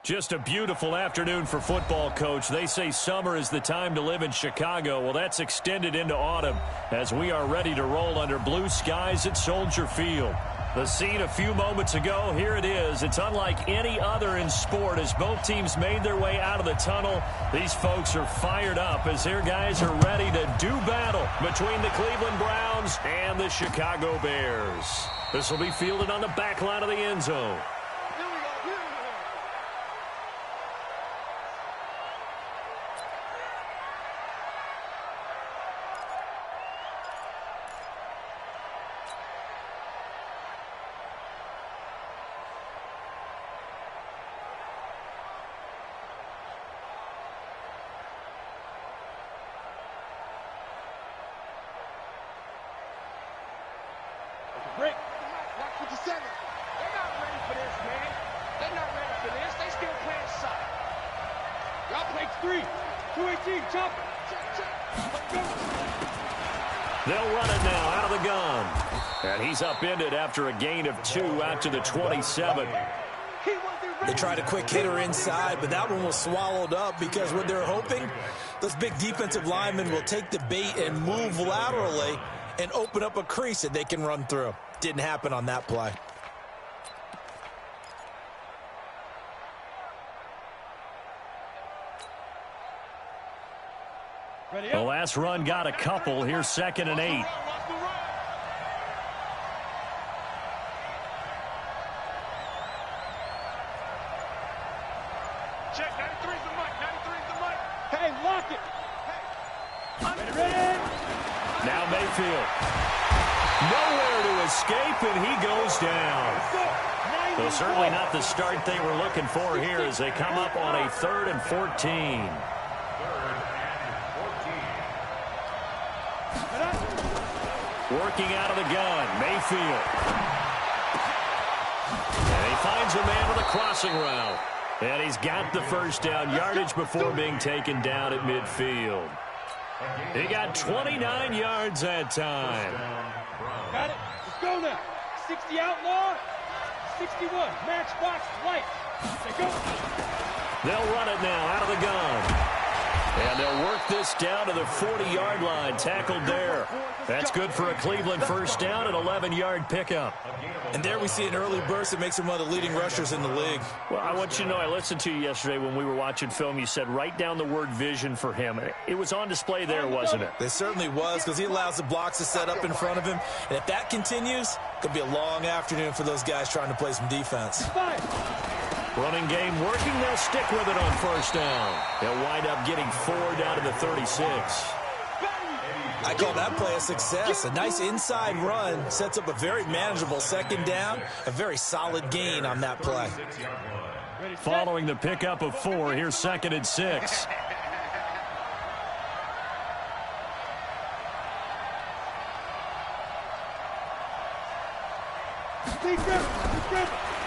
Just a beautiful afternoon for football, Coach. They say summer is the time to live in Chicago. Well, that's extended into autumn as we are ready to roll under blue skies at Soldier Field. The scene a few moments ago, here it is. It's unlike any other in sport as both teams made their way out of the tunnel. These folks are fired up as their guys are ready to do battle between the Cleveland Browns and the Chicago Bears. This will be fielded on the back line of the end zone. Break. Watch what you said. They're not ready for this, man. They're not ready for this. They still playing soft. Y'all play 3. 2-18, jump. They'll run it now out of the gun. And he's upended after a gain of 2 out to the 27. They tried a quick hitter inside, but that one was swallowed up because what they're hoping, those big defensive linemen will take the bait and move laterally and open up a crease that they can run through. Didn't happen on that play. The last run got a couple. Here's 2nd and 8. Check, 93's the mic, 93's the mic. Hey, lock it. Hey, ready? Now Mayfield. Nowhere to escape, and he goes down. So certainly not the start they were looking for here as they come up on a 3rd and 14. Working out of the gun, Mayfield. And he finds a man with a crossing route. And he's got the first down yardage before being taken down at midfield. He got 29 yards that time. Got it. Let's go now. 60 outlaw. 61. Matchbox light. They go. They'll run it now out of the gun. And they'll work this down to the 40-yard line. Tackled there. That's good for a Cleveland first down, an 11-yard pickup. And there we see an early burst that makes him one of the leading rushers in the league. Well, I want you to know, I listened to you yesterday when we were watching film. You said write down the word vision for him. It was on display there, wasn't it? It certainly was because he allows the blocks to set up in front of him. And if that continues, it could be a long afternoon for those guys trying to play some defense. Running game working. They'll stick with it on first down. They'll wind up getting 4 down to the 36. I call that play a success. A nice inside run sets up a very manageable 2nd down. A very solid gain on that play. Following the pickup of 4, here's 2nd and 6.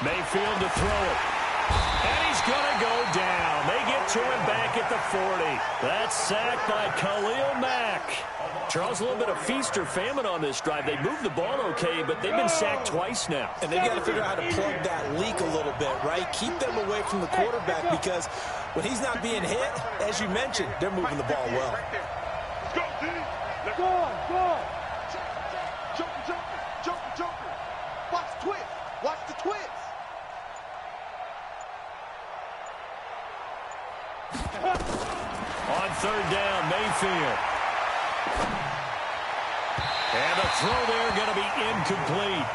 Mayfield to throw it. And he's going to go down. They get to him back at the 40. That's sacked by Khalil Mack. Charles, a little bit of feast or famine on this drive. They moved the ball okay, but they've been sacked twice now. And they've got to figure out how to plug that leak a little bit, right? Keep them away from the quarterback because when he's not being hit, as you mentioned, they're moving the ball well. Let's go, D. Let's go on, go on. Joker. Watch the twist. Watch the twist. On 3rd down, Mayfield. And the throw there going to be incomplete.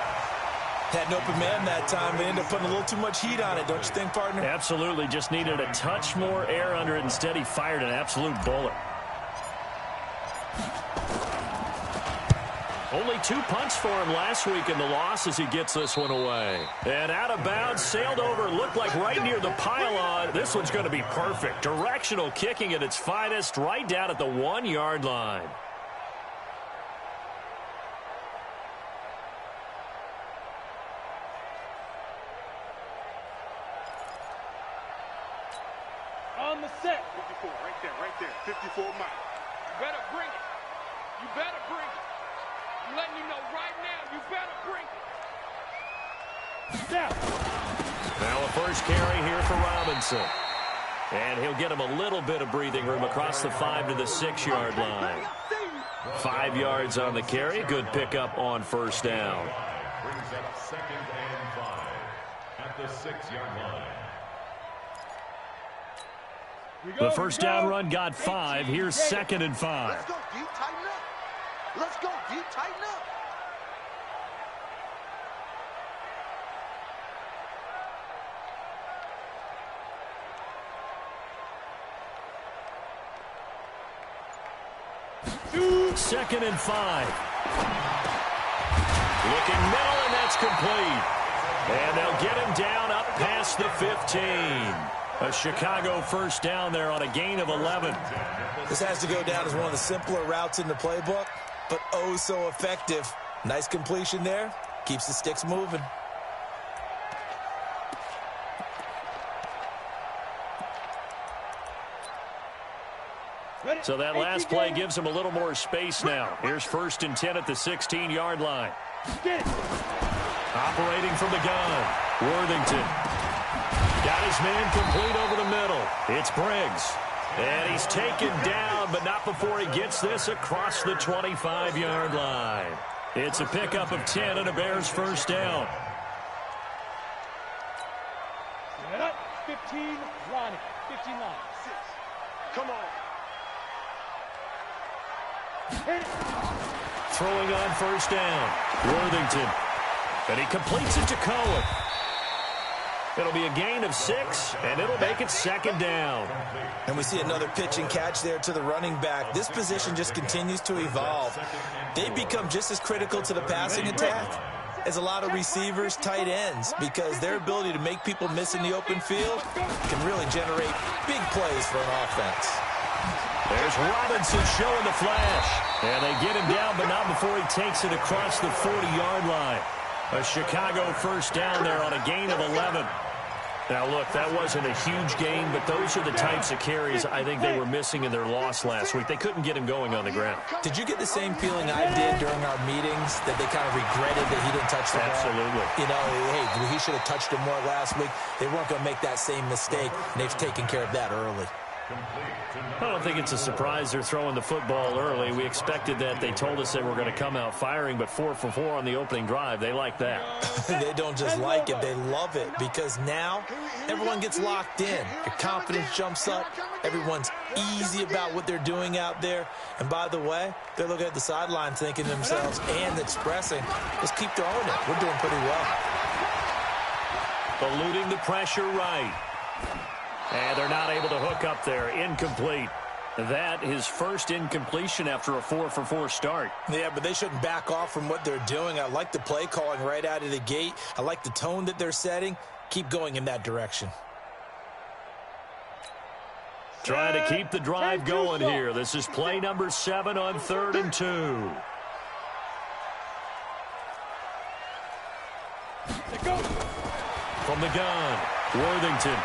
Had an open man that time. They ended up putting a little too much heat on it, don't you think, partner? Absolutely. Just needed a touch more air under it. Instead, he fired an absolute bullet. Only 2 punts for him last week in the loss as he gets this one away. And out of bounds, sailed over, looked like right near the pylon. This one's going to be perfect. Directional kicking at its finest, right down at the 1-yard line. On the set. 54, right there. 54 Mike. You better bring it. You better bring it. I'm letting you know right now, you better bring it. Now. Now a first carry here for Robinson. And he'll get him a little bit of breathing room across the 5 to the 6-yard line. 5 yards on the carry. Good pickup on first down. Brings up 2nd and 5 at the 6-yard line. The first down run got 5. Here's 2nd and 5. Let's go, D. Tighten up. Let's go, D. Tighten up. Second and 5. Looking middle, and that's complete. And they'll get him down up past the 15. A Chicago first down there on a gain of 11. This has to go down as one of the simpler routes in the playbook, but oh so effective. Nice completion there. Keeps the sticks moving. So that last play gives him a little more space now. Here's 1st and 10 at the 16-yard line. Operating from the gun, Worthington. Got his man complete over the middle. It's Briggs. And he's taken down, but not before he gets this across the 25-yard line. It's a pickup of 10 and a Bears first down. 15 line. 15 line. 6. Come on. Throwing on first down, Worthington. And he completes it to Cohen. It'll be a gain of 6, and it'll make it 2nd down. And we see another pitch and catch there to the running back. This position just continues to evolve. They become just as critical to the passing attack as a lot of receivers, tight ends, because their ability to make people miss in the open field can really generate big plays for an offense. There's Robinson showing the flash. And they get him down, but not before he takes it across the 40-yard line. A Chicago first down there on a gain of 11. Now, look, that wasn't a huge gain, but those are the types of carries I think they were missing in their loss last week. They couldn't get him going on the ground. Did you get the same feeling I did during our meetings, that they kind of regretted that he didn't touch the ball? Absolutely. You know, hey, he should have touched him more last week. They weren't going to make that same mistake, and they've taken care of that early. I don't think it's a surprise they're throwing the football early. We expected that. They told us they were going to come out firing, but 4 for 4 on the opening drive. They like that. They don't just like it, they love it, because now everyone gets locked in. Your confidence jumps up. Everyone's easy about what they're doing out there. And by the way, they're looking at the sideline thinking to themselves and expressing, let's keep throwing it. We're doing pretty well. Eluding the pressure right. And they're not able to hook up there. Incomplete. That his first incompletion after a 4 for 4 start. Yeah, but they shouldn't back off from what they're doing. I like the play calling right out of the gate. I like the tone that they're setting. Keep going in that direction. Trying to keep the drive going here. This is play number 7 on 3rd and 2. From the gun, Worthington.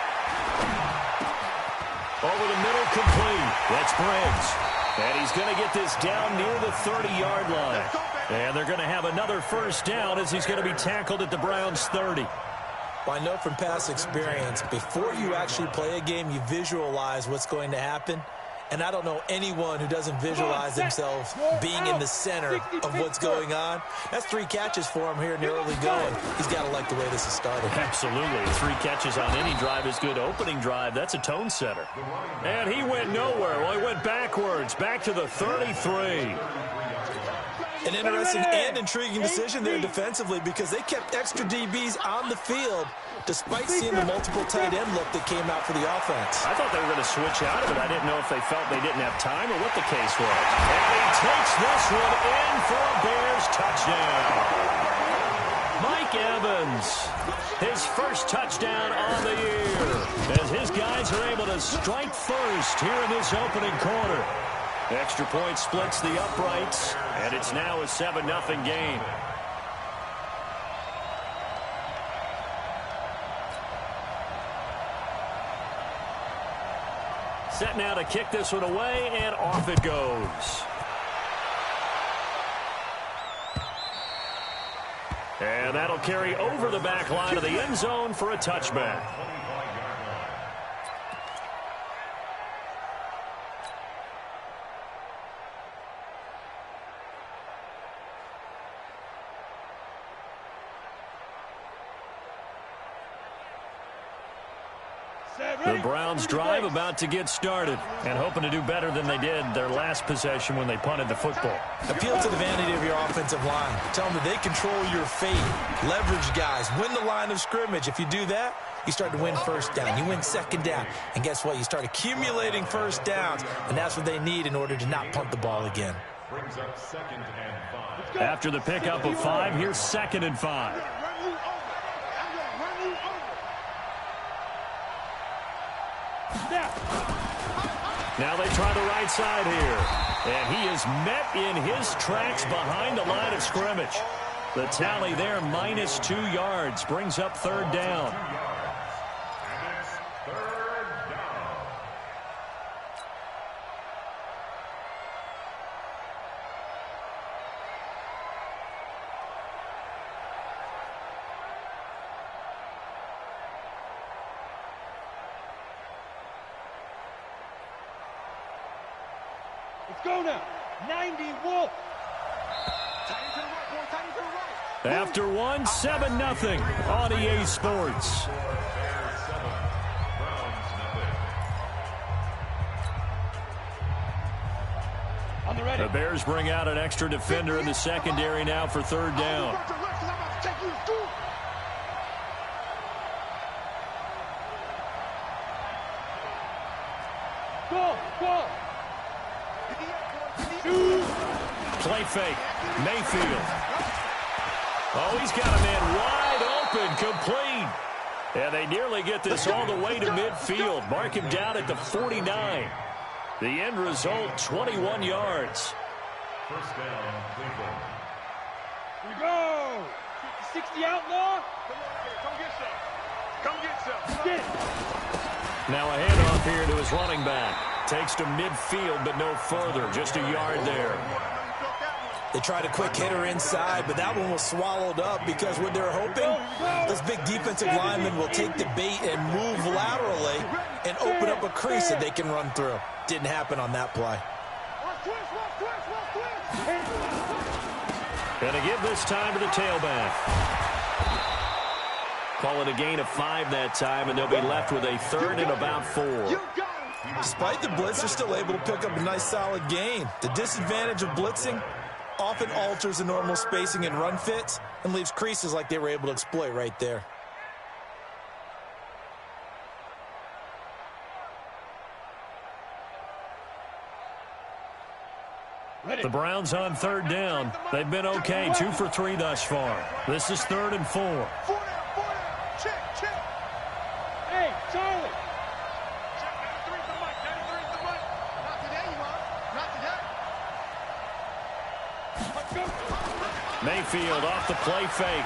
Over the middle, complete. That's Briggs. And he's going to get this down near the 30-yard line. And they're going to have another first down as he's going to be tackled at the Browns' 30. Well, I know from past experience, before you actually play a game, you visualize what's going to happen. And I don't know anyone who doesn't visualize themselves being in the center of what's going on. That's 3 catches for him here in the early going. He's got to like the way this is started. Absolutely. 3 catches on any drive is good. Opening drive, that's a tone setter. And he went nowhere. Well, he went backwards, back to the 33. An interesting and intriguing decision there defensively, because they kept extra DBs on the field despite seeing the multiple tight end look that came out for the offense. I thought they were going to switch out of it. I didn't know if they felt they didn't have time or what the case was. And he takes this one in for a Bears touchdown. Mike Evans, his first touchdown on the year, as his guys are able to strike first here in this opening quarter. Extra point splits the uprights, and it's now a 7-0 game. Set now to kick this one away, and off it goes. And that'll carry over the back line of the end zone for a touchback. The Browns drive about to get started and hoping to do better than they did their last possession when they punted the football. Appeal to the vanity of your offensive line. Tell them that they control your fate. Leverage guys. Win the line of scrimmage. If you do that, you start to win first down. You win second down. And guess what? You start accumulating first downs. And that's what they need in order to not punt the ball again. Brings up 2nd and 5. After the pickup of 5, here's 2nd and 5. Now they try the right side here. And he is met in his tracks behind the line of scrimmage. The tally there, -2 yards, brings up 3rd down. And it's 3rd down. Let's go now. 90 Wolf. After one, 7-0 on EA Sports. Bears 7, Browns nothing. On the ready. The Bears bring out an extra defender in the secondary now for 3rd down. Go. Play fake. Mayfield. Oh, he's got a man wide open, complete. And they nearly get this all the way to midfield. Mark him down at the 49. The end result, 21 yards. First down, Cleveland. Here we go. 60 outlaw. Come get some. Get it. Now a handoff here to his running back. Takes to midfield, but no further. Just a yard there. They tried a quick hitter inside, but that one was swallowed up because what they're hoping, those big defensive linemen will take the bait and move laterally and open up a crease that they can run through. Didn't happen on that play. And to give this time to the tailback. Call it a gain of 5 that time, and they'll be left with a 3rd and about 4. Despite the blitz, they're still able to pick up a nice solid gain. The disadvantage of blitzing often alters the normal spacing and run fits and leaves creases like they were able to exploit right there. The Browns on 3rd down. They've been okay, 2 for 3 thus far. This is 3rd and 4. Check. Hey, Charlie. Mayfield off the play fake.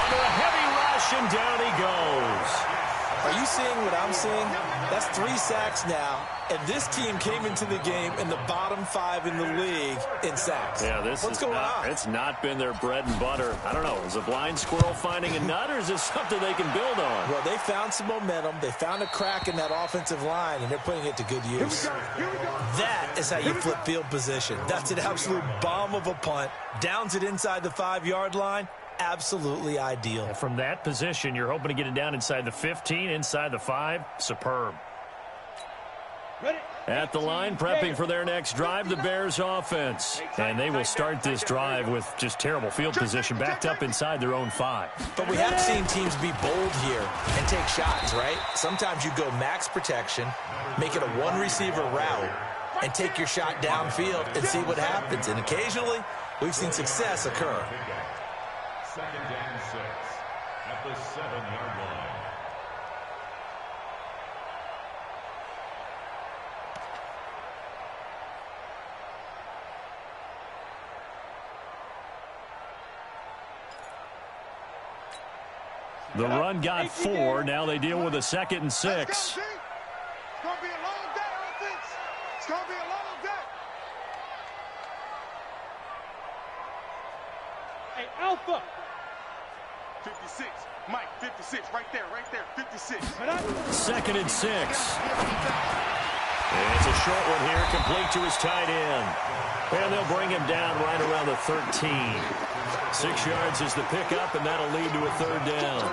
Under a heavy rush, and down he goes. Are you seeing what I'm seeing? That's 3 sacks now, and this team came into the game in the bottom 5 in the league in sacks. Yeah, What's going on? It's not been their bread and butter. I don't know. Is a blind squirrel finding a nut, or is this something they can build on? Well, they found some momentum. They found a crack in that offensive line, and they're putting it to good use. That is how you flip field position. That's an absolute bomb of a punt. Downs it inside the 5-yard line. Absolutely ideal. From that position, you're hoping to get it down inside the 15, inside the 5. Superb. At the line, prepping for their next drive, the Bears offense. And they will start this drive with just terrible field position, backed up inside their own 5. But we have seen teams be bold here and take shots, right? Sometimes you go max protection, make it a one-receiver route, and take your shot downfield and see what happens. And occasionally, we've seen success occur. 2nd and 6 at the 7-yard line. The run got 4. Now they deal with a 2nd and 6. It's going to be a long day, offense. It's going to be a long day. Hey, Alpha. 56. Mike, 56. Right there, 56. 2nd and 6. And it's a short one here, complete to his tight end. And they'll bring him down right around the 13. 6 yards is the pickup, and that'll lead to a 3rd down.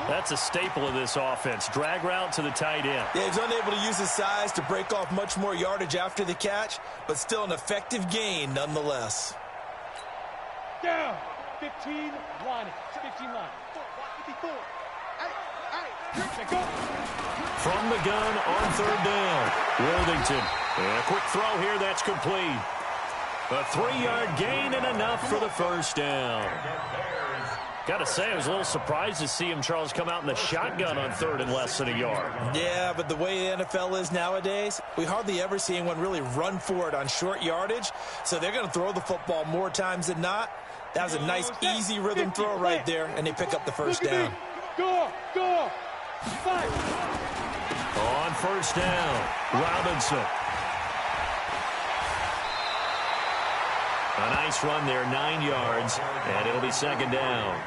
That's a staple of this offense. Drag route to the tight end. Yeah, he's unable to use his size to break off much more yardage after the catch, but still an effective gain nonetheless. Down. 15 line. 15 line. 54. From the gun on 3rd down. Worthington. And a quick throw here. That's complete. A 3-yard gain and enough for the 1st down. Got to say, I was a little surprised to see him, Charles, come out in the shotgun on 3rd and less than a yard. Yeah, but the way the NFL is nowadays, we hardly ever see anyone really run for it on short yardage. So they're going to throw the football more times than not. That was a nice, easy rhythm throw right there, and they pick up the 1st down. Go. 5. On 1st down, Robinson. A nice run there, 9 yards, and it'll be 2nd down.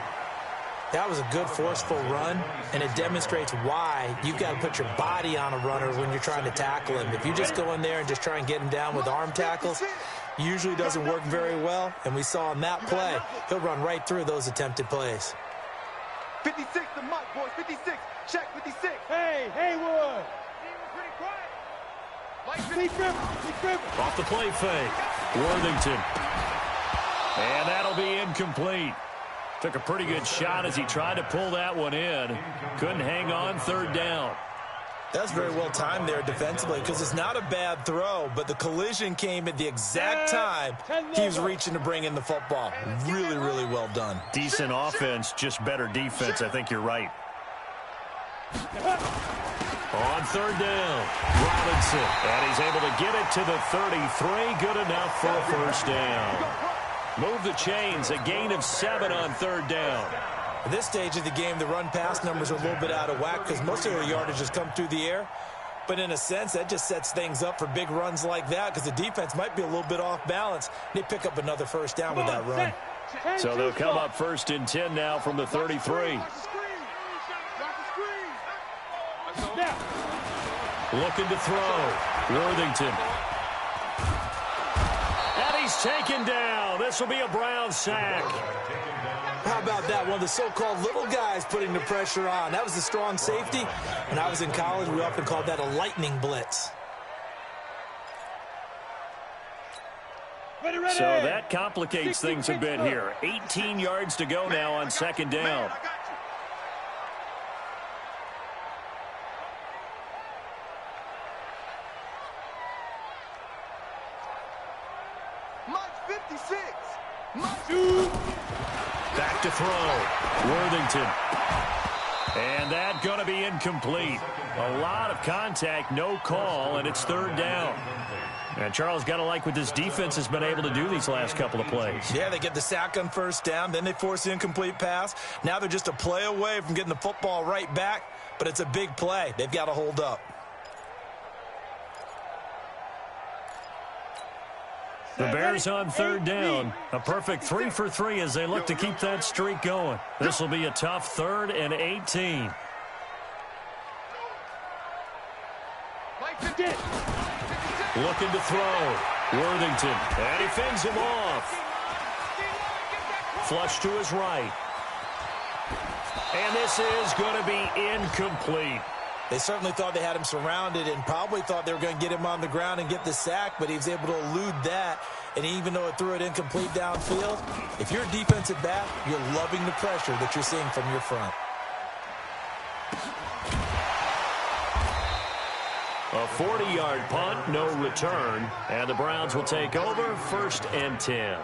That was a good, forceful run, and it demonstrates why you've got to put your body on a runner when you're trying to tackle him. If you just go in there and just try and get him down with arm tackles, usually doesn't work very well, and we saw in that play, he'll run right through those attempted plays. 56 to Mike, boys. 56. Check 56. Hey, Haywood. Off the play fake. Worthington. And that'll be incomplete. Took a pretty good shot as he tried to pull that one in. Couldn't hang on, 3rd down. That's very well timed there defensively because it's not a bad throw, but the collision came at the exact time he was reaching to bring in the football. Really, really well done. Decent offense, just better defense. I think you're right. On 3rd down, Robinson. And he's able to get it to the 33. Good enough for a 1st down. Move the chains, a gain of 7 on 3rd down. At this stage of the game, the run-pass numbers are a little bit out of whack because most of their yardage has come through the air. But in a sense, that just sets things up for big runs like that because the defense might be a little bit off balance. They pick up another 1st down with that run. So they'll come up 1st and 10 now from the 33. Looking to throw. Worthington. And he's taken down. This will be a Brown sack. How about that? One of the so-called little guys putting the pressure on. That was a strong safety. When I was in college, we often called that a lightning blitz. Ready. So that complicates things a bit here. 18 yards to go now on 2nd down. Back to throw. Worthington. And that going to be incomplete. A lot of contact, no call, and it's 3rd down. And Charles, got to like what this defense has been able to do these last couple of plays. Yeah, they get the sack on 1st down, then they force the incomplete pass. Now they're just a play away from getting the football right back, but it's a big play. They've got to hold up. The Bears on 3rd down. A perfect 3 for 3 as they look to keep that streak going. This will be a tough 3rd and 18. Looking to throw. Worthington. And he fends him off. Flush to his right. And this is going to be incomplete. They certainly thought they had him surrounded and probably thought they were going to get him on the ground and get the sack, but he was able to elude that. And even though it threw it incomplete downfield, if you're a defensive back, you're loving the pressure that you're seeing from your front. A 40-yard punt, no return, and the Browns will take over 1st and 10.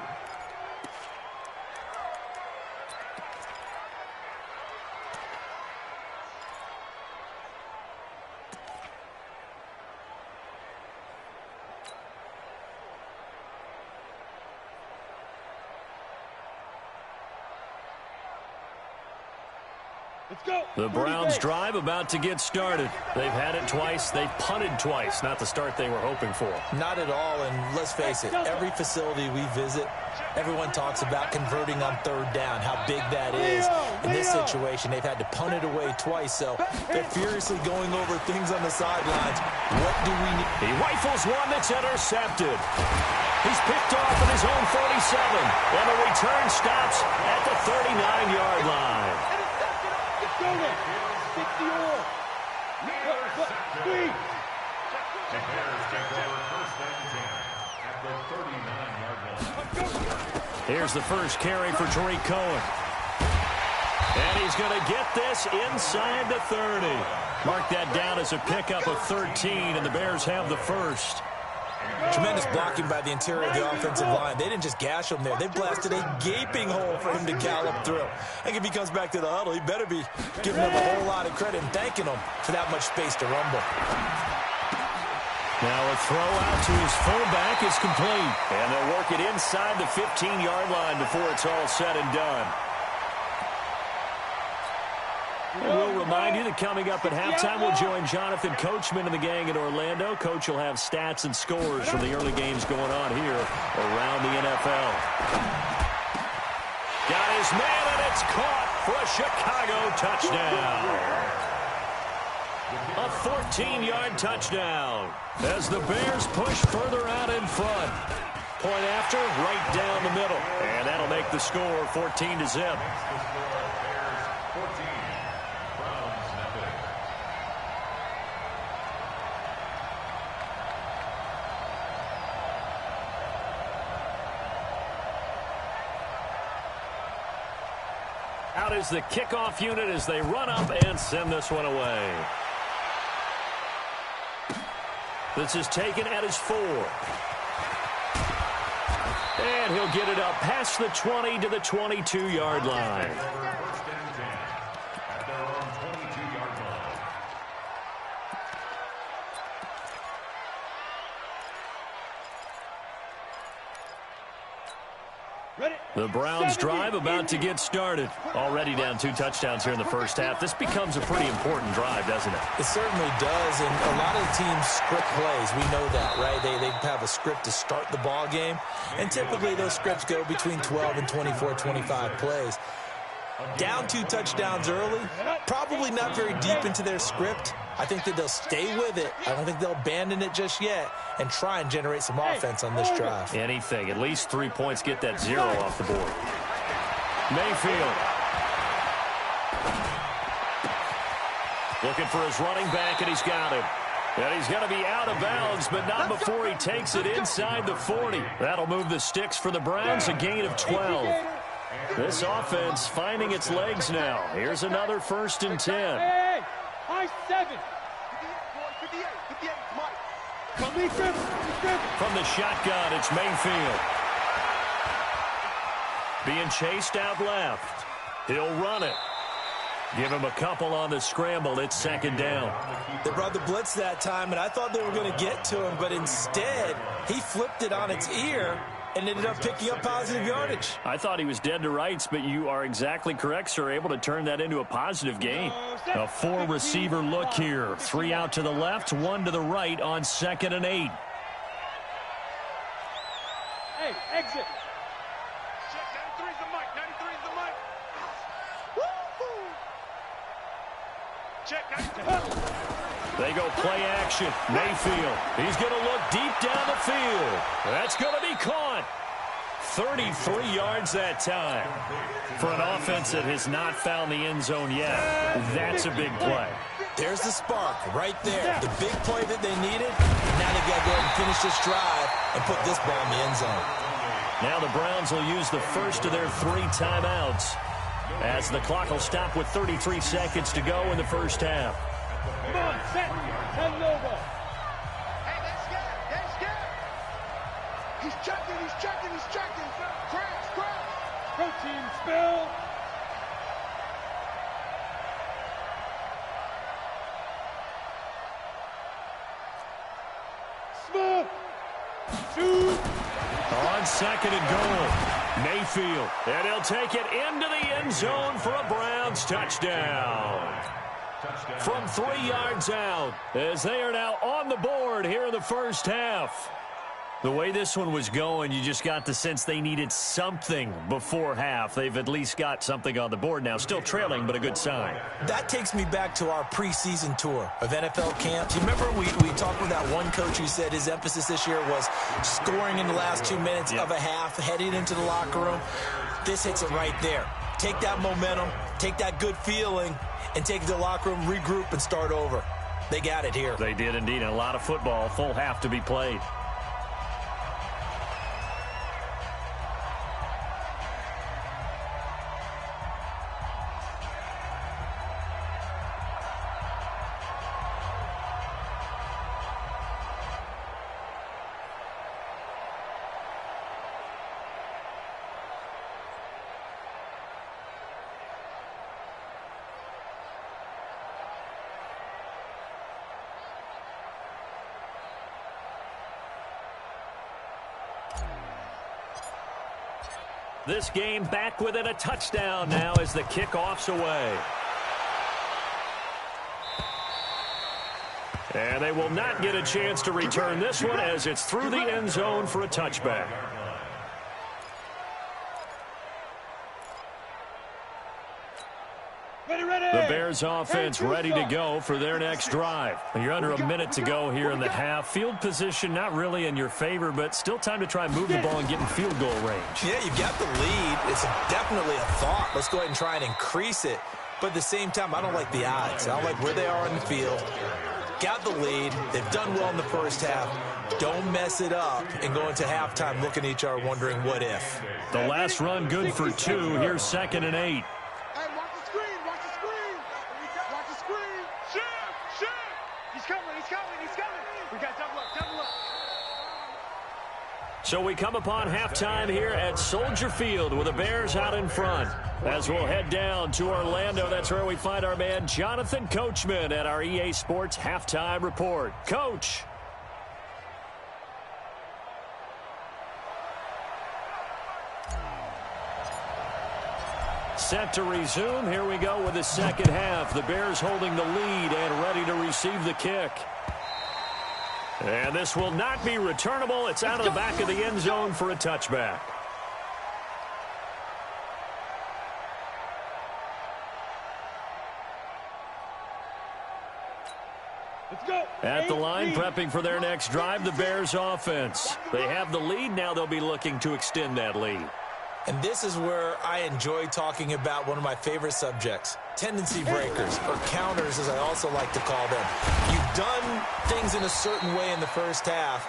The Browns drive about to get started. They've had it twice. They've punted twice. Not the start they were hoping for. Not at all, and let's face it, every facility we visit, Everyone talks about converting on third down, how big that is. In this situation, they've had to punt it away twice, so they're furiously going over things on the sidelines. What do we need? He rifles one that's intercepted. He's picked off at his own 47, and the return stops at the 39-yard line. Go there. 60-or. Three. The Bears take over first and 10 at the 39-yard line. Here's the first carry for Tariq Cohen. And he's going to get this inside the 30. Mark that down as a pickup of 13, and the Bears have the first. Tremendous blocking by the interior of the offensive line. They didn't just gash him there. They blasted a gaping hole for him to gallop through. I think if he comes back to the huddle, he better be giving them a whole lot of credit and thanking them for that much space to rumble. Now a throw out to his fullback is complete. And they'll work it inside the 15-yard line before it's all said and done. We'll remind you that coming up at halftime, we'll join Jonathan Coachman and the gang in Orlando. Coach will have stats and scores from the early games going on here around the NFL. Got his man, and it's caught for a Chicago touchdown. A 14-yard touchdown as the Bears push further out in front. Point after, right down the middle. And that'll make the score 14-0. Out is the kickoff unit as they run up and send this one away. This is taken at his 4. And he'll get it up past the 20 to the 22-yard line. The Browns drive about to get started. Already down 2 touchdowns here in the first half. This becomes a pretty important drive, doesn't it? It certainly does, and a lot of the teams script plays. We know that, right? They have a script to start the ball game, and typically those scripts go between 12 and 24, 25 plays. Down 2 touchdowns early, probably not very deep into their script. I think that they'll stay with it. I don't think they'll abandon it just yet and try and generate some offense on this drive. Anything. At least 3 points, get that 0 off the board. Mayfield. Looking for his running back, and he's got him. And he's going to be out of bounds, but not before he takes it inside the 40. That'll move the sticks for the Browns, a gain of 12. This offense finding its legs now. Here's another 1st and 10. Hey, high 7. 58, From the shotgun, it's Mayfield. Being chased out left. He'll run it. Give him a couple on the scramble. It's 2nd down. They brought the blitz that time, and I thought they were going to get to him, but instead, he flipped it on its ear and ended up picking up positive yardage. I thought he was dead to rights, but you are exactly correct, sir. Able to turn that into a positive gain. A 4-receiver look here. 3 out to the left, 1 to the right on 2nd and 8. Hey, exit. Check, 93's the mic. 93's the mic. Woo-hoo. Check, 93. They go play action. Mayfield. He's going to look deep down the field. That's going to be caught. 33 yards that time. For an offense that has not found the end zone yet, that's a big play. There's the spark right there. The big play that they needed. Now they've got to go ahead and finish this drive and put this ball in the end zone. Now the Browns will use the first of their 3 timeouts as the clock will stop with 33 seconds to go in the first half. Come on, set. 10 over. Hey, that's good. That's good. He's checking. He's checking. He's checking. Crash, crash. Protein spill. Smoke. Shoot. On 2nd and goal, Mayfield. And he'll take it into the end zone for a Browns touchdown. From 3 yards out, as they are now on the board here in the first half. The way this one was going, you just got the sense they needed something before half. They've at least got something on the board now. Still trailing, but a good sign. That takes me back to our preseason tour of NFL camps. You remember we talked with that one coach who said his emphasis this year was scoring in the last 2 minutes of a half, heading into the locker room. This hits it right there. Take that momentum, take that good feeling, and take it to the locker room, regroup, and start over. They got it here. They did indeed. And a lot of football, full half to be played. This game back within a touchdown now as the kickoff's away. And they will not get a chance to return this one as it's through the end zone for a touchback. The Bears offense ready to go for their next drive. You're under a minute to go here in the half. Field position not really in your favor, but still time to try and move the ball and get in field goal range. Yeah, you've got the lead. It's definitely a thought. Let's go ahead and try and increase it. But at the same time, I don't like the odds. I don't like where they are on the field. Got the lead. They've done well in the first half. Don't mess it up and go into halftime looking at each other wondering what if. The last run good for 2. Here's 2nd and 8. So we come upon halftime here at Soldier Field with the Bears out in front. As we'll head down to Orlando, that's where we find our man Jonathan Coachman at our EA Sports Halftime Report. Coach. Set to resume. Here we go with the second half. The Bears holding the lead and ready to receive the kick. And this will not be returnable. It's out of the back of the end zone for a touchback. At the line, prepping for their next drive, the Bears offense. They have the lead. Now they'll be looking to extend that lead. And this is where I enjoy talking about one of my favorite subjects, tendency breakers, or counters as I also like to call them. You've done things in a certain way in the first half,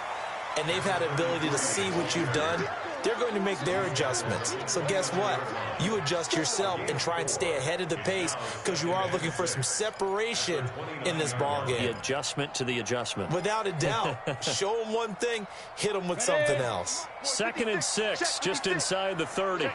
and they've had the ability to see what you've done. They're going to make their adjustments. So guess what? You adjust yourself and try and stay ahead of the pace because you are looking for some separation in this ballgame. The adjustment to the adjustment. Without a doubt. Show them one thing, hit them with something else. 2nd and 6, just inside the 30.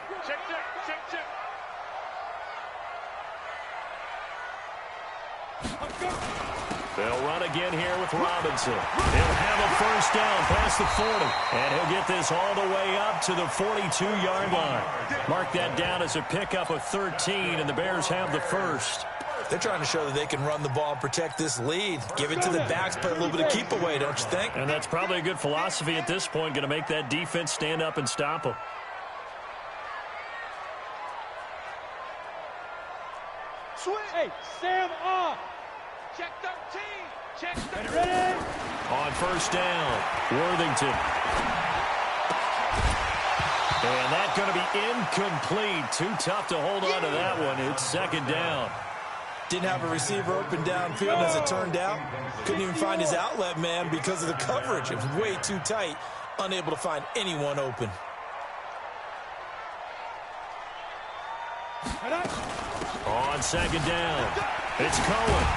They'll run again here with Robinson. He'll have a first down past the 40. And he'll get this all the way up to the 42-yard line. Mark that down as a pickup of 13, and the Bears have the first. They're trying to show that they can run the ball and protect this lead. Give it to the backs, play a little bit of keep away, don't you think? And that's probably a good philosophy at this point, going to make that defense stand up and stop them. Hey, Sam off. Check 13. Check 13. Ready? On first down, Worthington. And that's going to be incomplete. Too tough to hold on to that one. It's 2nd down. Didn't have a receiver open downfield as it turned out. Couldn't even find his outlet man because of the coverage. It was way too tight. Unable to find anyone open. On 2nd down, it's Cohen.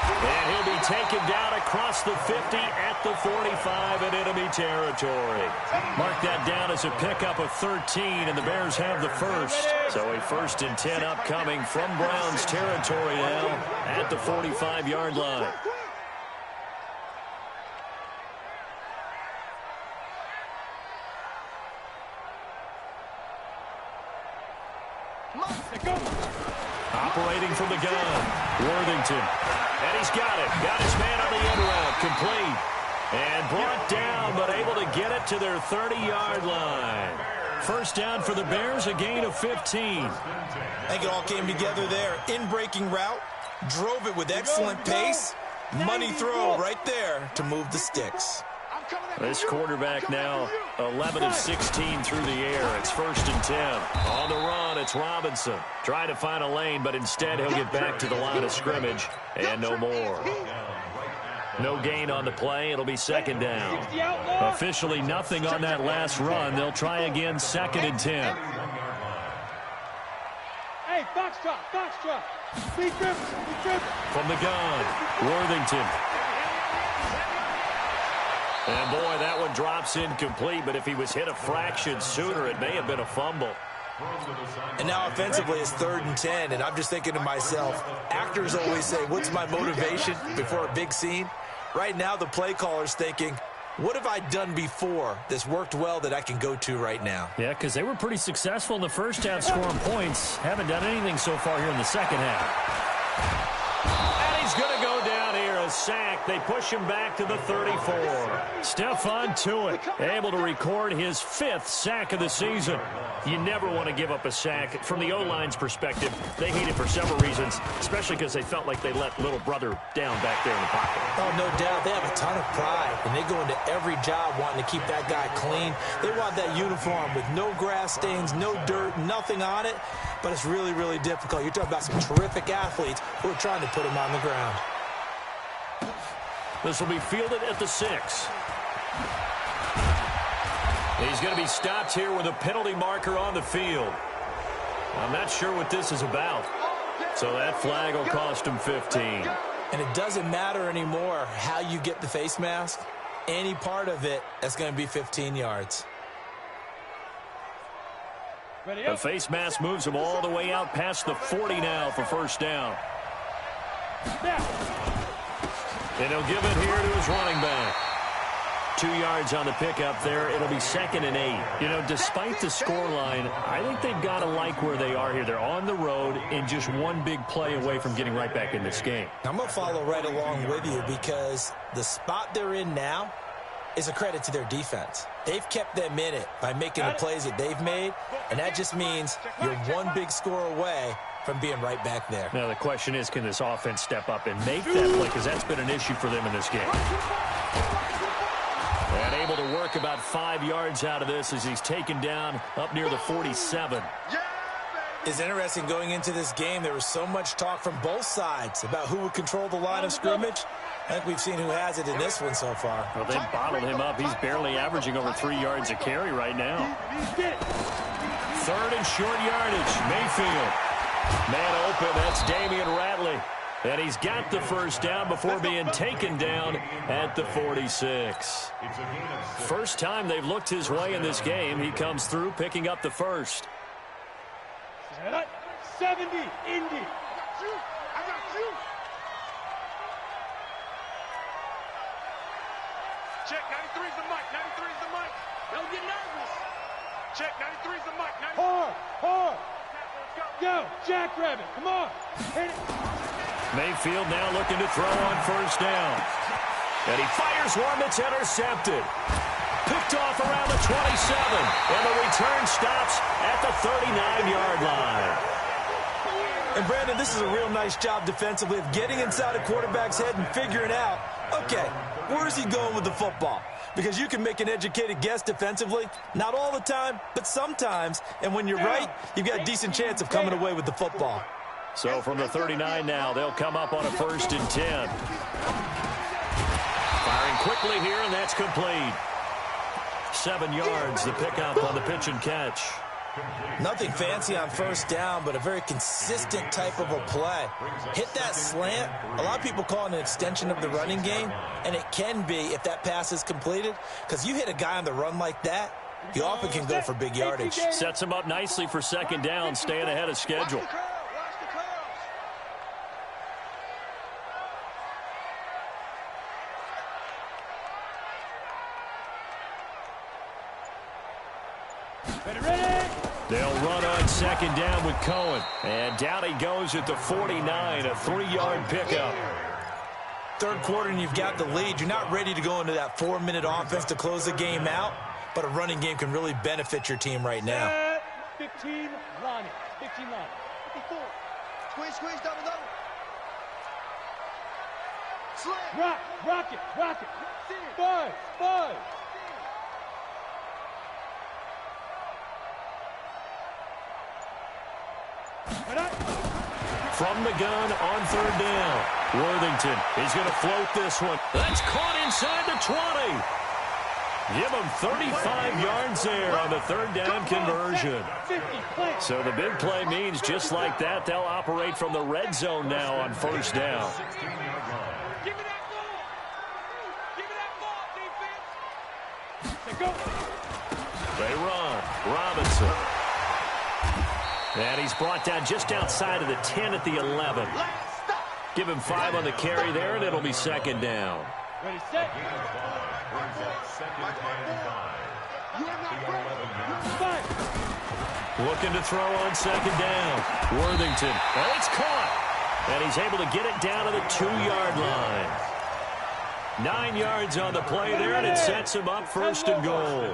And he'll be taken down across the 50 at the 45 in enemy territory. Mark that down as a pickup of 13, and the Bears have the first. So a 1st and 10 upcoming from Browns territory now at the 45-yard line. Operating from the gun, Worthington. And he's got it. Got his man on the end route. Complete. And brought down, but able to get it to their 30-yard line. First down for the Bears, a gain of 15. I think it all came together there. In-breaking route, drove it with excellent pace. Money throw right there to move the sticks. This quarterback now 11 of 16 through the air. It's 1st and 10. On the run, it's Robinson. Trying to find a lane, but instead he'll get back to the line of scrimmage and no more. No gain on the play. It'll be 2nd down. Officially nothing on that last run. They'll try again 2nd and 10. Hey, box drop. Speed dribble. From the gun, Worthington. And boy, that one drops incomplete, but if he was hit a fraction sooner, it may have been a fumble. And now offensively it's 3rd and 10, and I'm just thinking to myself, actors always say, what's my motivation before a big scene? Right now the play caller's thinking, what have I done before that's worked well that I can go to right now? Yeah, because they were pretty successful in the first half scoring points. Haven't done anything so far here in the second half. And he's going to go down here, a sack. They push him back to the 34. Stephon Tuitt able to record his 5th sack of the season. You never want to give up a sack. From the O-line's perspective, they hate it for several reasons, especially because they felt like they let little brother down back there in the pocket. Oh, no doubt. They have a ton of pride, and they go into every job wanting to keep that guy clean. They want that uniform with no grass stains, no dirt, nothing on it, but it's really, really difficult. You're talking about some terrific athletes who are trying to put him on the ground. This will be fielded at the 6. He's going to be stopped here with a penalty marker on the field. I'm not sure what this is about. So that flag will cost him 15. And it doesn't matter anymore how you get the face mask. Any part of it, that's going to be 15 yards. The face mask moves him all the way out past the 40 now for 1st down. And he'll give it here to his running back. 2 yards on the pickup there. It'll be 2nd and 8. You know, despite the scoreline, I think they've got to like where they are here. They're on the road and just one big play away from getting right back in this game. I'm going to follow right along with you because the spot they're in now is a credit to their defense. They've kept them in it by making the plays that they've made, and that just means you're one big score away from being right back there. Now, the question is, can this offense step up and make that play? Because that's been an issue for them in this game. And able to work about 5 yards out of this as he's taken down up near the 47. It's interesting going into this game. There was so much talk from both sides about who would control the line of scrimmage. I think we've seen who has it in this one so far. Well, they bottled him up. He's barely averaging over 3 yards a carry right now. 3rd and short yardage. Mayfield. Man open. That's Damian Ratley. And he's got the 1st down before being taken down at the 46. First time they've looked his way in this game. He comes through picking up the 1st. 70, Indy. I got you. Check, 93 is the mic. 93 is the mic. Don't get nervous. Check, 93 is the mic. Hard. Go, Jackrabbit. Come on. Hit it. Mayfield now looking to throw on 1st down. And he fires one that's intercepted. Picked off around the 27. And the return stops at the 39-yard line. And, Brandon, this is a real nice job defensively of getting inside a quarterback's head and figuring out, okay, where is he going with the football? Because you can make an educated guess defensively. Not all the time, but sometimes. And when you're right, you've got a decent chance of coming away with the football. So from the 39 now, they'll come up on a 1st and 10. Firing quickly here, and that's complete. 7 yards, the pickup on the pitch and catch. Nothing fancy on 1st down, but a very consistent type of a play. Hit that slant. A lot of people call it an extension of the running game, and it can be if that pass is completed, because you hit a guy on the run like that, you often can go for big yardage. Sets him up nicely for 2nd down, staying ahead of schedule. They'll run on 2nd down with Cohen. And down he goes at the 49, a 3-yard pickup. third quarter and you've got the lead, you're not ready to go into that 4-minute offense to close the game out, but a running game can really benefit your team right now. 15 line. 15 line. 54. Squeeze, double. Slam. Rock it. 5. From the gun on third down. Worthington is going to float this one. That's caught inside the 20. Give him 35 yards there on the third down conversion. So the big play means just like that, they'll operate from the red zone now on first down. Give me that ball, defense. Go. They run. Robinson. And he's brought down just outside of the 10 at the 11. Give him 5 on the carry there, and it'll be second down. Ready, set. Looking to throw on second down. Worthington. And it's caught. And he's able to get it down to the 2-yard line. 9 yards on the play there, and it sets him up first and goal.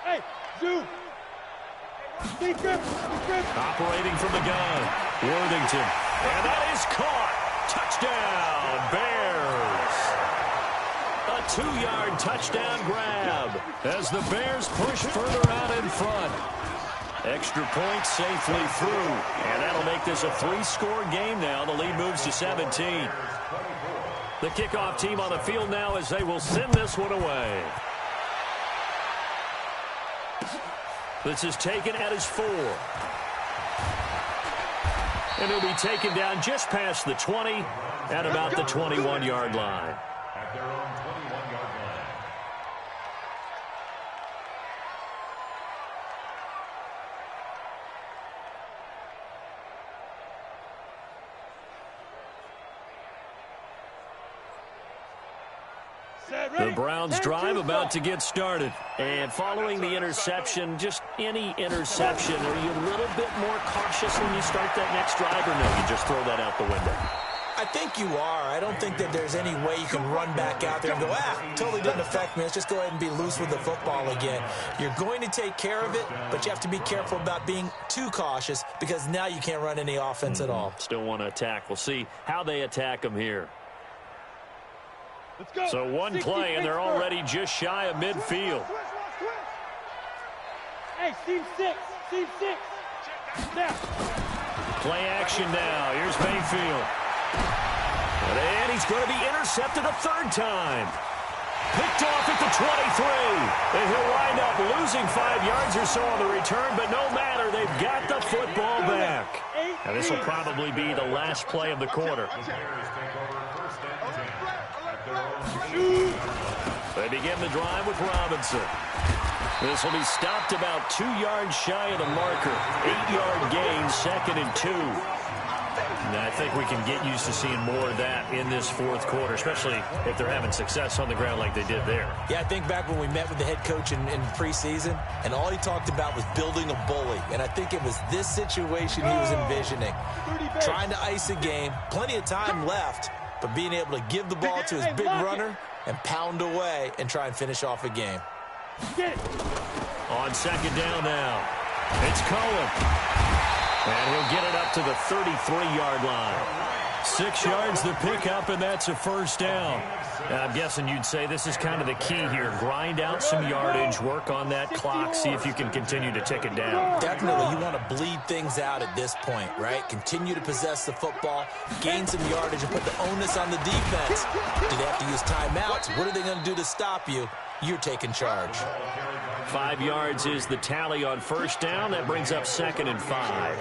Hey, Zoo. Operating from the gun. Worthington. And that is caught. Touchdown, Bears. A 2-yard touchdown grab as the Bears push further out in front. Extra point safely through. And that'll make this a 3-score game now. The lead moves to 17. The kickoff team on the field now as they will send this one away. This is taken at his 4. And he'll be taken down just past the 20 at about the 21-yard line. At their own 21-yard line. The Browns drive about to get started. And following the interception, just any interception, are you a little bit more cautious when you start that next drive, or no, you just throw that out the window? I think you are. I don't think that there's any way you can run back out there and go, totally didn't affect me. Let's just go ahead and be loose with the football again. You're going to take care of it, but you have to be careful about being too cautious because now you can't run any offense at all. Still want to attack. We'll see how they attack them here. Let's go. So one play, and they're already just shy of midfield. Hey, team 6. Now. Play action now. Here's Mayfield. And he's going to be intercepted a third time. Picked off at the 23. And he'll wind up losing 5 yards or so on the return, but no matter, they've got the football back. And this will probably be the last play of the quarter. They begin the drive with Robinson. This will be stopped about 2 yards shy of the marker. 8-yard gain, 2nd and 2. And I think we can get used to seeing more of that in this fourth quarter, especially if they're having success on the ground like they did there. Yeah, I think back when we met with the head coach in preseason, and all he talked about was building a bully. And I think it was this situation he was envisioning. Trying to ice a game, plenty of time left, but being able to give the ball to his big runner and pound away and try and finish off a game. On second down now, it's Cohen. And he'll get it up to the 33-yard line. 6 yards the pickup, and that's a first down. I'm guessing you'd say this is kind of the key here. Grind out some yardage, work on that clock, see if you can continue to tick it down. Definitely, you want to bleed things out at this point, right? Continue to possess the football, gain some yardage, and put the onus on the defense. Do they have to use timeouts? What are they going to do to stop you? You're taking charge. 5 yards is the tally on first down. That brings up 2nd and 5.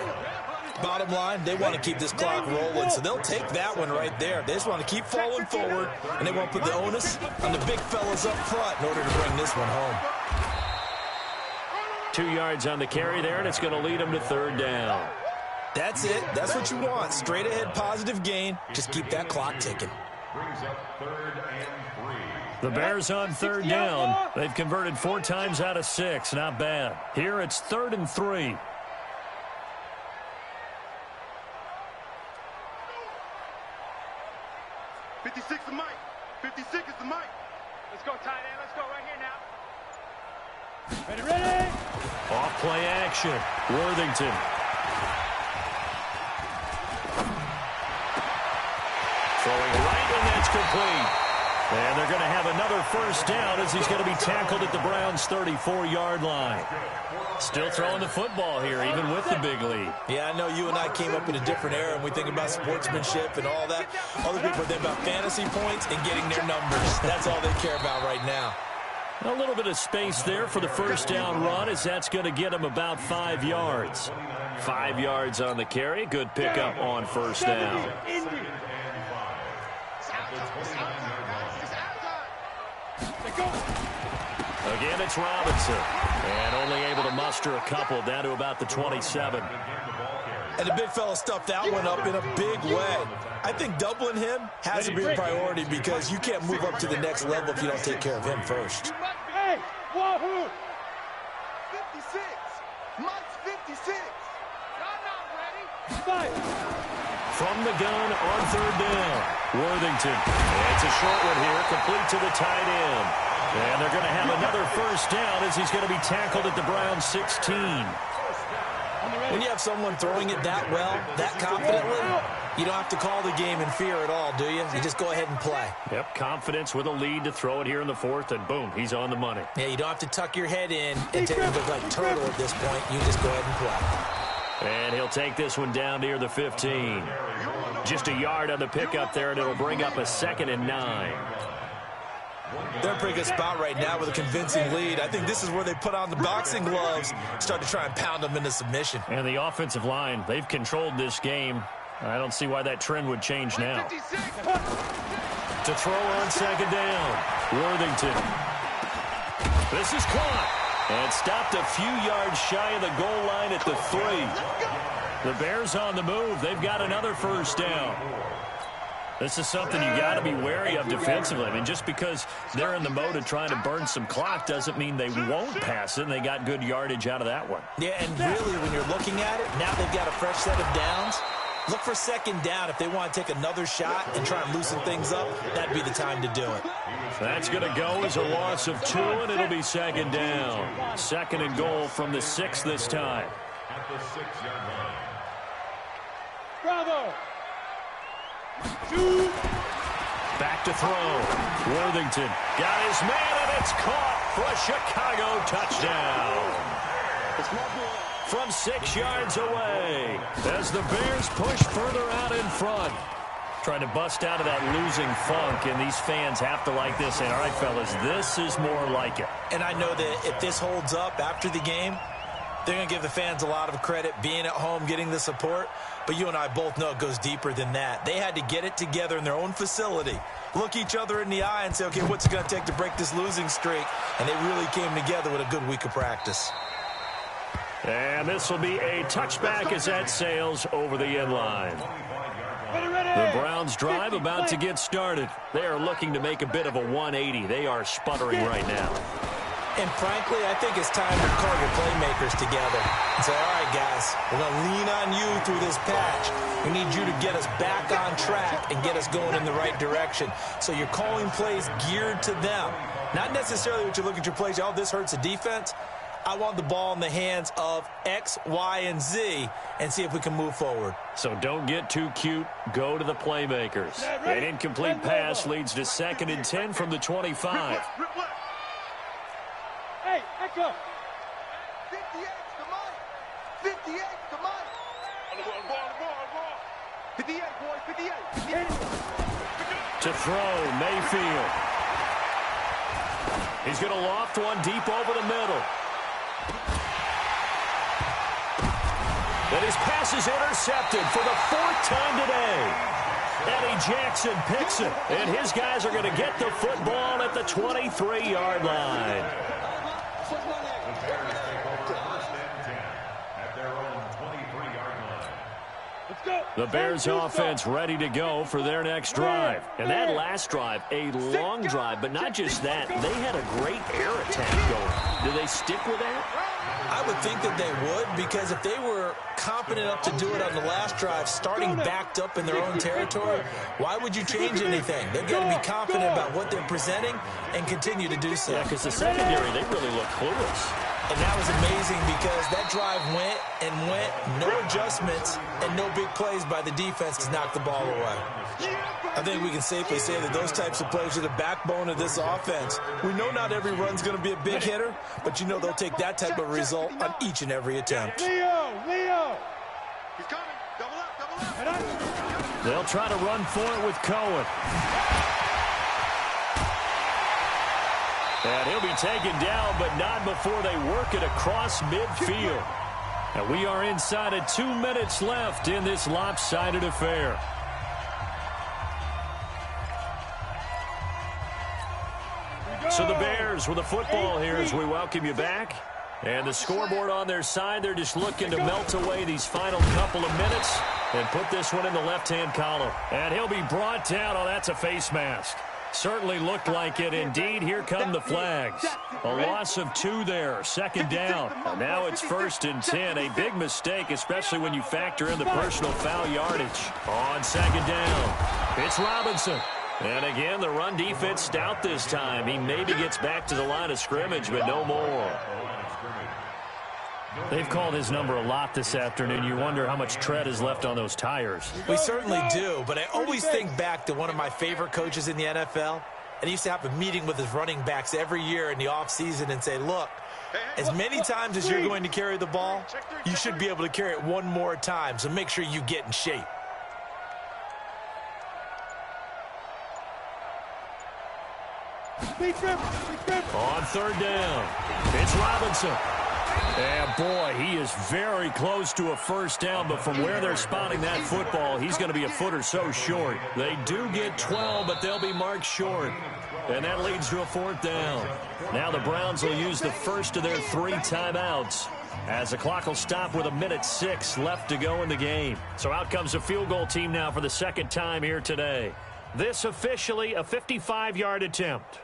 Bottom line, they want to keep this clock rolling, so they'll take that one right there. They just want to keep falling forward, and they want to put the onus on the big fellas up front in order to bring this one home. 2 yards on the carry there, and it's going to lead them to third down. That's it. That's what you want. Straight ahead positive gain. Just keep that clock ticking. Brings up 3rd and 3. The Bears on 3rd down. They've converted 4 times out of 6. Not bad. Here it's 3rd and 3. '56 the mic. 56 is the mic. Let's go, tight end. Let's go right here now. Ready, ready. Off play action. Worthington. Throwing right, and that's complete. And they're going to have another first down as he's going to be tackled at the Browns' 34-yard line. Still throwing the football here, even with the big lead. Yeah, I know you and I came up in a different era, and we think about sportsmanship and all that. Other people think about fantasy points and getting their numbers. That's all they care about right now. A little bit of space there for the first down run, as that's going to get him about 5 yards. 5 yards on the carry. Good pickup on first down. Again, it's Robinson. And only able to muster a couple down to about the 27. And the big fella stuffed that one up in a big way. I think doubling him has to be a priority because you can't move up to the next level if you don't take care of him first. Hey, wahoo! 56. Mike's 56. Y'all not ready. Fight. From the gun on 3rd down. Worthington. It's a short one here, complete to the tight end. And they're going to have another first down as he's going to be tackled at the Browns' 16. When you have someone throwing it that well, that confidently, you don't have to call the game in fear at all, do you? You just go ahead and play. Yep, confidence with a lead to throw it here in the 4th, and boom, he's on the money. Yeah, you don't have to tuck your head in and take it look like turtle at this point. You just go ahead and play. And he'll take this one down near the 15. Just a yard on the pickup there, and it'll bring up a 2nd and 9. They're in a pretty good spot right now with a convincing lead. I think this is where they put on the boxing gloves, start to try and pound them into submission. And the offensive line, they've controlled this game. I don't see why that trend would change now. To throw on 2nd down, Worthington. This is caught and stopped a few yards shy of the goal line at the 3. The Bears on the move. They've got another first down. This is something you got to be wary of defensively. I mean, just because they're in the mode of trying to burn some clock doesn't mean they won't pass it, and they got good yardage out of that one. Yeah, and really, when you're looking at it, now they've got a fresh set of downs. Look for 2nd down. If they want to take another shot and try and loosen things up, that'd be the time to do it. That's going to go as a loss of 2, and it'll be 2nd down. 2nd and goal from the 6 this time. At the 6-yard line. Bravo. Back to throw. Worthington got his man, and it's caught for a Chicago touchdown. From 6 yards away, as the Bears push further out in front. Trying to bust out of that losing funk, and these fans have to like this. And all right, fellas, this is more like it. And I know that if this holds up after the game, they're going to give the fans a lot of credit, being at home, getting the support. But you and I both know it goes deeper than that. They had to get it together in their own facility, look each other in the eye and say, okay, what's it going to take to break this losing streak? And they really came together with a good week of practice. And this will be a touchback as that sails over the end line. The Browns drive about to get started. They are looking to make a bit of a 180. They are sputtering right now. And frankly, I think it's time to call your playmakers together and say, all right, guys, we're going to lean on you through this patch. We need you to get us back on track and get us going in the right direction. So you're calling plays geared to them. Not necessarily what you're looking at your plays, oh, this hurts the defense. I want the ball in the hands of X, Y, and Z and see if we can move forward. So don't get too cute. Go to the playmakers. An incomplete pass leads to 2nd and 10 from the 25. Hey, echo. 58's the mic. 58's the mic. On the ball. 58, boys, 58. To throw, Mayfield. He's going to loft one deep over the middle. And his pass is intercepted for the 4th time today. Eddie Jackson picks it, and his guys are going to get the football at the 23-yard line. The Bears take over 1st and 10 at their own 23-yard line. Let's The Bears offense ready to go for their next drive. And that last drive, a long drive, but not just that. They had a great air attack going. Do they stick with that? I would think that they would, because if they were competent enough to do it on the last drive, starting backed up in their own territory, why would you change anything? They've got to be confident about what they're presenting and continue to do so. Yeah, because the secondary, they really look clueless. And that was amazing because that drive went and went, no adjustments, and no big plays by the defense to knock the ball away. I think we can safely say that those types of plays are the backbone of this offense. We know not every run's going to be a big hitter, but you know they'll take that type of result on each and every attempt. Leo! He's coming. Double up. They'll try to run for it with Cohen. And he'll be taken down, but not before they work it across midfield. And we are inside of 2 minutes left in this lopsided affair. So the Bears with the football here as we welcome you back. And the scoreboard on their side, they're just looking to melt away these final couple of minutes and put this one in the left-hand column. And he'll be brought down. Oh, that's a face mask. Certainly looked like it. Indeed, here come the flags. A loss of 2 there, second down. And now it's 1st and 10. A big mistake, especially when you factor in the personal foul yardage. On second down, it's Robinson. And again, the run defense stout this time. He maybe gets back to the line of scrimmage, but no more. They've called his number a lot this afternoon. You wonder how much tread is left on those tires. We certainly do, but I always think back to one of my favorite coaches in the NFL. And he used to have a meeting with his running backs every year in the offseason and say, look, as many times as you're going to carry the ball, you should be able to carry it one more time, so make sure you get in shape. On third down, it's Robinson. And, boy, he is very close to a first down, but from where they're spotting that football, he's going to be a foot or so short. They do get 12, but they'll be marked short. And that leads to a 4th down. Now the Browns will use the first of their 3 timeouts as the clock will stop with 1:06 left to go in the game. So out comes a field goal team now for the second time here today. This officially a 55-yard attempt.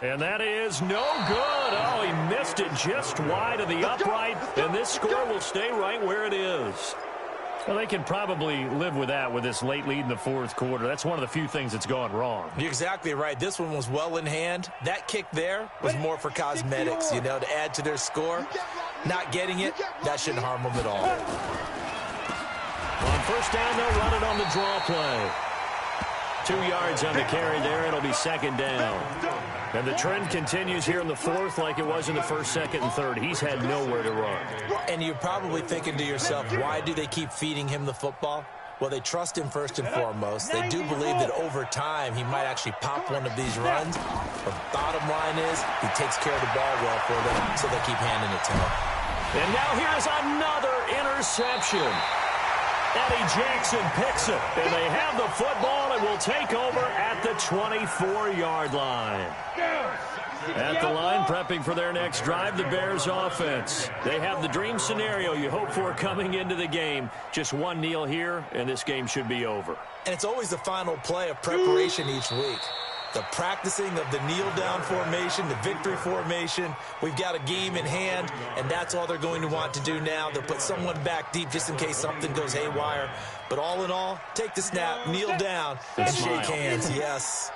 And that is no good. Oh, he missed it just wide of the upright, and this score will stay right where it is. Well, they can probably live with that with this late lead in the 4th quarter. That's one of the few things that's gone wrong. You're exactly right. This one was well in hand. That kick there was more for cosmetics, you know, to add to their score. Not getting it, that shouldn't harm them at all. On first down, they'll run it on the draw play. 2 yards on the carry there. It'll be second down. And the trend continues here in the 4th like it was in the 1st, 2nd, and 3rd. He's had nowhere to run. And you're probably thinking to yourself, why do they keep feeding him the football? Well, they trust him first and foremost. They do believe that over time he might actually pop one of these runs. But bottom line is he takes care of the ball well for them, so they keep handing it to him. And now here's another interception. Eddie Jackson picks it, and they have the football and will take over at the 24-yard line. At the line, prepping for their next drive, the Bears offense. They have the dream scenario you hope for coming into the game. Just one kneel here, and this game should be over. And it's always the final play of preparation each week. The practicing of the kneel-down formation, the victory formation. We've got a game in hand, and that's all they're going to want to do now. They'll put someone back deep just in case something goes haywire. But all in all, take the snap, kneel down, and shake hands. Yes.